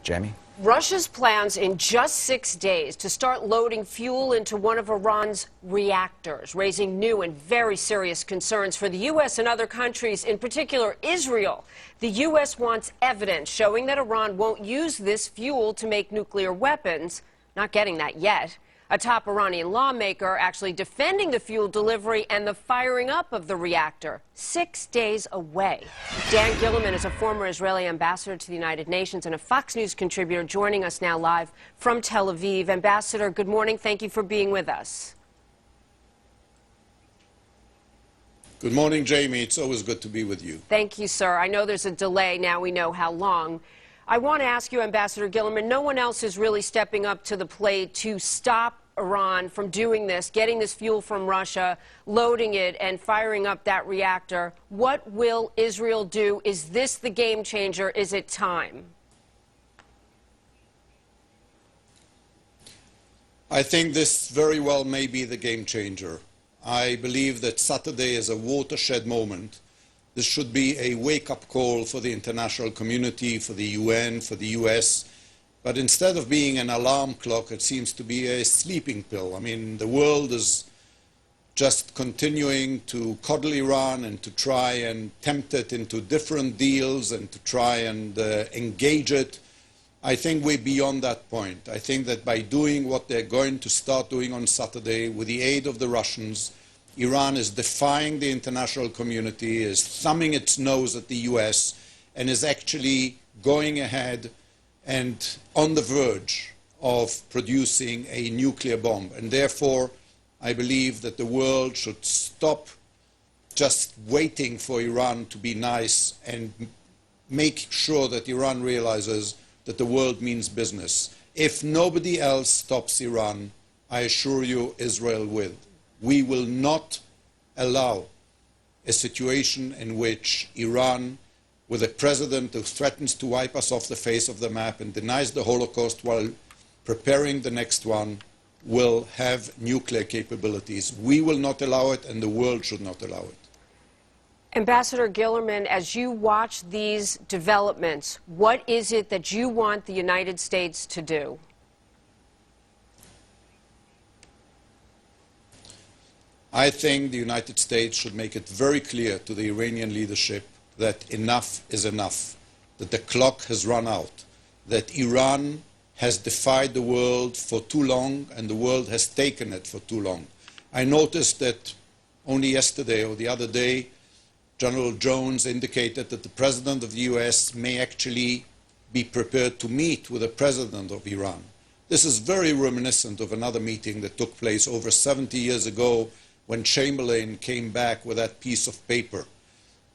Jamie? Russia's plans in just 6 days to start loading fuel into one of Iran's reactors, raising new and very serious concerns for the U.S. and other countries, in particular Israel. The U.S. wants evidence showing that Iran won't use this fuel to make nuclear weapons. Not getting that yet. A top Iranian lawmaker actually defending the fuel delivery and the firing up of the reactor 6 days away. Dan Gilliman is a former Israeli ambassador to the United Nations and a Fox News contributor joining us now live from Tel Aviv. Ambassador, good morning. Thank you for being with us. Good morning, Jamie. It's always good to be with you. Thank you, sir. I know there's a delay. Now we know how long. I want to ask you, Ambassador Gilliman, no one else is really stepping up to the plate to stop Iran from doing this, getting this fuel from Russia, loading it, and firing up that reactor. What will Israel do? Is this the game changer? Is it time? I think this very well may be the game changer. I believe that Saturday is a watershed moment. This should be a wake-up call for the international community, for the UN, for the US. But instead of being an alarm clock, it seems to be a sleeping pill. I mean, the world is just continuing to coddle Iran and to try and tempt it into different deals and to try and engage it. I think we're beyond that point. I think that by doing what they're going to start doing on Saturday with the aid of the Russians, Iran is defying the international community, is thumbing its nose at the US, and is actually going ahead and on the verge of producing a nuclear bomb. And therefore, I believe that the world should stop just waiting for Iran to be nice and make sure that Iran realizes that the world means business. If nobody else stops Iran, I assure you Israel will. We will not allow a situation in which Iran, with a president who threatens to wipe us off the face of the map and denies the Holocaust while preparing the next one, will have nuclear capabilities. We will not allow it, and the world should not allow it. Ambassador Gilliman, as you watch these developments, what is it that you want the United States to do? I think the United States should make it very clear to the Iranian leadership that enough is enough, that the clock has run out, that Iran has defied the world for too long and the world has taken it for too long. I noticed that only yesterday or the other day, General Jones indicated that the President of the US may actually be prepared to meet with the President of Iran. This is very reminiscent of another meeting that took place over 70 years ago when Chamberlain came back with that piece of paper.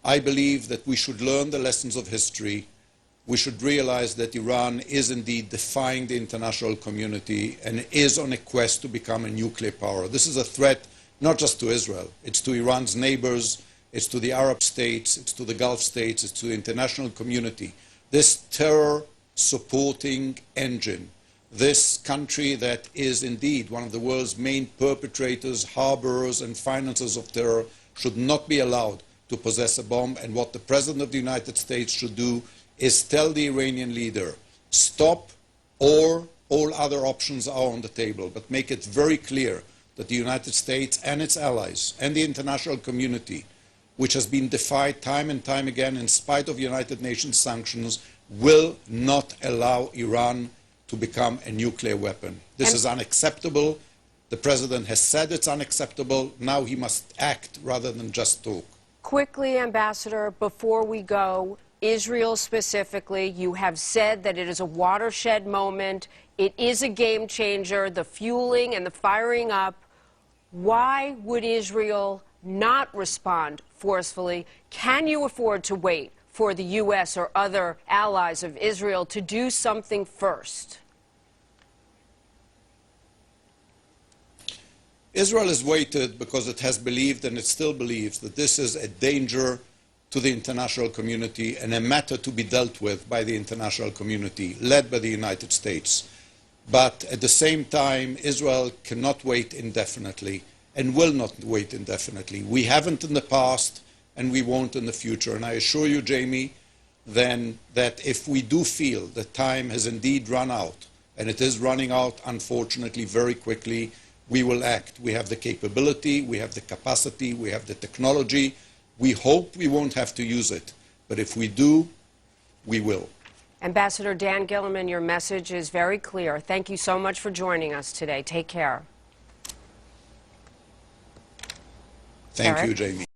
I believe that we should learn the lessons of history. We should realize that Iran is indeed defying the international community and is on a quest to become a nuclear power. This is a threat not just to Israel. It's to Iran's neighbors, it's to the Arab states, it's to the Gulf states, it's to the international community. This terror-supporting engine, this country that is indeed one of the world's main perpetrators, harborers, and financiers of terror should not be allowed to possess a bomb. And what the President of the United States should do is tell the Iranian leader, stop, or all other options are on the table, but make it very clear that the United States and its allies and the international community, which has been defied time and time again in spite of United Nations sanctions, will not allow Iran to become a nuclear weapon. This is unacceptable. The President has said it's unacceptable. Now he must act rather than just talk. Quickly, Ambassador, before we go, Israel specifically, you have said that it is a watershed moment. It is a game changer, the fueling and the firing up. Why would Israel not respond forcefully? Can you afford to wait for the U.S. or other allies of Israel to do something first? Israel has waited because it has believed, and it still believes, that this is a danger to the international community and a matter to be dealt with by the international community, led by the United States. But at the same time, Israel cannot wait indefinitely and will not wait indefinitely. We haven't in the past, and we won't in the future. And I assure you, Jamie, then that if we do feel that time has indeed run out, and it is running out, unfortunately, very quickly, we will act. We have the capability, we have the capacity, we have the technology. We hope we won't have to use it, but if we do, we will. Ambassador Dan Gilliman, your message is very clear. Thank you so much for joining us today. Take care. Thank Eric? you, Jamie.